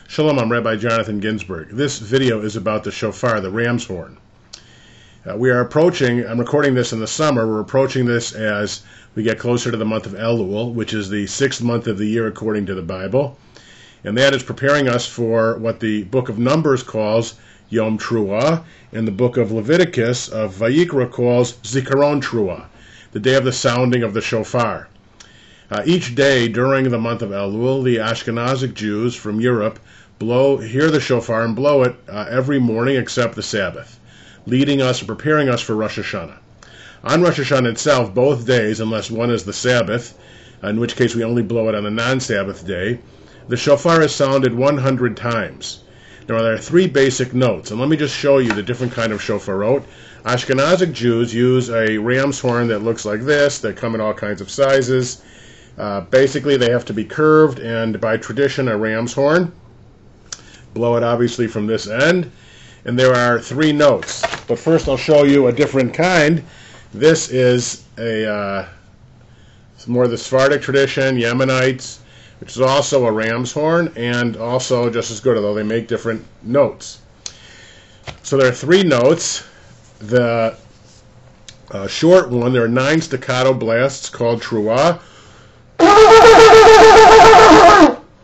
Shalom, I'm Rabbi Jonathan Ginsburg. This video is about the shofar, the ram's horn. We are approaching, I'm recording this in the summer, we're approaching this as we get closer to the month of Elul, which is the 6th month of the year according to the Bible. And that is preparing us for what the book of Numbers calls Yom Truah, and the book of Leviticus of Vayikra calls Zikaron Truah, the day of the sounding of the shofar. Each day during the month of Elul, the Ashkenazic Jews from Europe hear the shofar and blow it every morning except the Sabbath, leading us and preparing us for Rosh Hashanah. On Rosh Hashanah itself, both days, unless one is the Sabbath, in which case we only blow it on the non-Sabbath day, the shofar is sounded 100 times. Now there are three basic notes, and let me just show you the different kind of shofarot. Ashkenazic Jews use a ram's horn that looks like this. They come in all kinds of sizes. Basically, they have to be curved, and by tradition, a ram's horn. Blow it obviously from this end, and there are three notes. But first, I'll show you a different kind. This is more of the Sephardic tradition, Yemenites, which is also a ram's horn, and also just as good, although they make different notes. So there are three notes. The short one, there are 9 staccato blasts called Truah.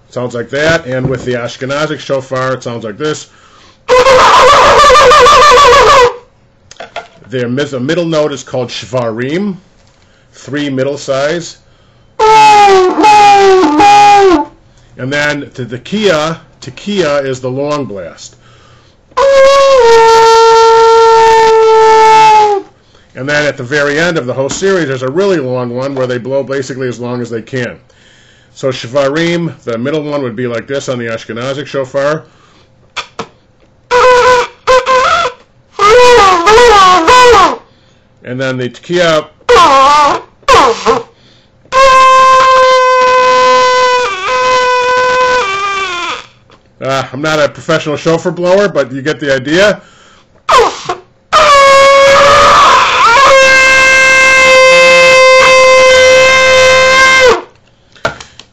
Sounds like that, and with the Ashkenazic shofar, it sounds like this. The middle note is called Shofar-Ram, 3 middle size. And then to the tekiah is the long blast. And then at the very end of the whole series, there's a really long one where they blow basically as long as they can. So Shofar-Ram, the middle one would be like this on the Ashkenazic shofar. And then the tekiah. I'm not a professional shofar blower, but you get the idea.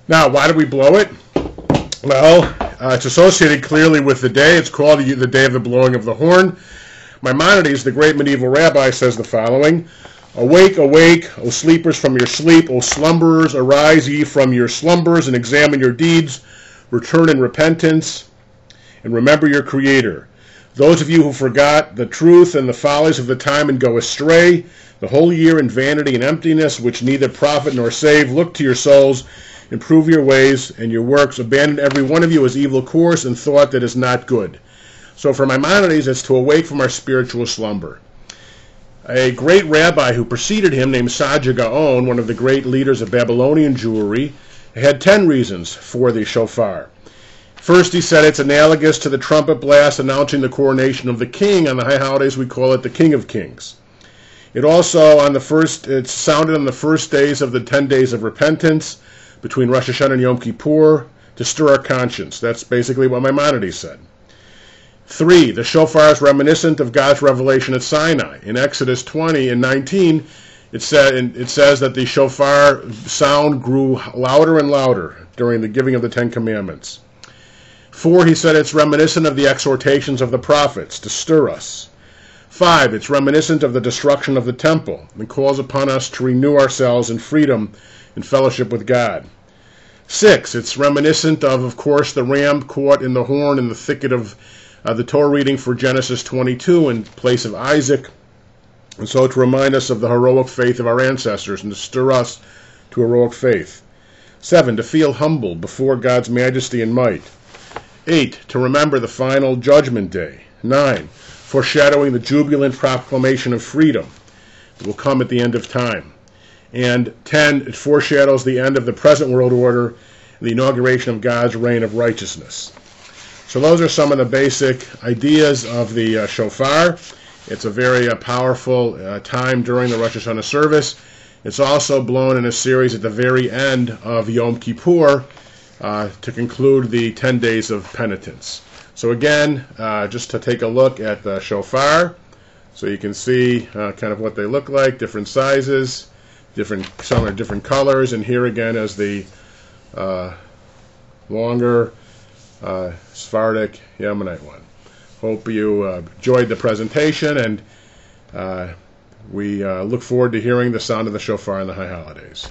Now, why do we blow it? Well, it's associated clearly with the day. It's called the day of the blowing of the horn. Maimonides, the great medieval rabbi, says the following: "Awake, awake, O sleepers from your sleep, O slumberers, arise ye from your slumbers and examine your deeds. Return in repentance and remember your Creator. Those of you who forgot the truth and the follies of the time and go astray, the whole year in vanity and emptiness, which neither profit nor save, look to your souls, improve your ways and your works, abandon every one of you his evil course and thought that is not good." So for Maimonides, it's to awake from our spiritual slumber. A great rabbi who preceded him, named Saadia Gaon, one of the great leaders of Babylonian Jewry, had 10 reasons for the shofar. First, he said it's analogous to the trumpet blast announcing the coronation of the king. On the high holidays, we call it the King of Kings. It also, it's sounded on the first days of the 10 days of repentance, between Rosh Hashanah and Yom Kippur, to stir our conscience. That's basically what Maimonides said. 3, the shofar is reminiscent of God's revelation at Sinai. In Exodus 20 and 19, it says that the shofar sound grew louder and louder during the giving of the 10 Commandments. 4, he said it's reminiscent of the exhortations of the prophets to stir us. 5, it's reminiscent of the destruction of the temple and calls upon us to renew ourselves in freedom and fellowship with God. 6, it's reminiscent of course, the ram caught in the horn in the thicket of the Torah reading for Genesis 22 in place of Isaac, and so to remind us of the heroic faith of our ancestors and to stir us to heroic faith. 7, to feel humbled before God's majesty and might. 8, to remember the final judgment day. 9, foreshadowing the jubilant proclamation of freedom that will come at the end of time. And 10, it foreshadows the end of the present world order and the inauguration of God's reign of righteousness. So those are some of the basic ideas of the shofar. It's a very powerful time during the Rosh Hashanah service. It's also blown in a series at the very end of Yom Kippur to conclude the 10 days of penitence. So again, just to take a look at the shofar, so you can see kind of what they look like, different sizes, some are different colors, and here again is the longer Sephardic Yemenite one. Hope you enjoyed the presentation, and we look forward to hearing the sound of the shofar in the high holidays.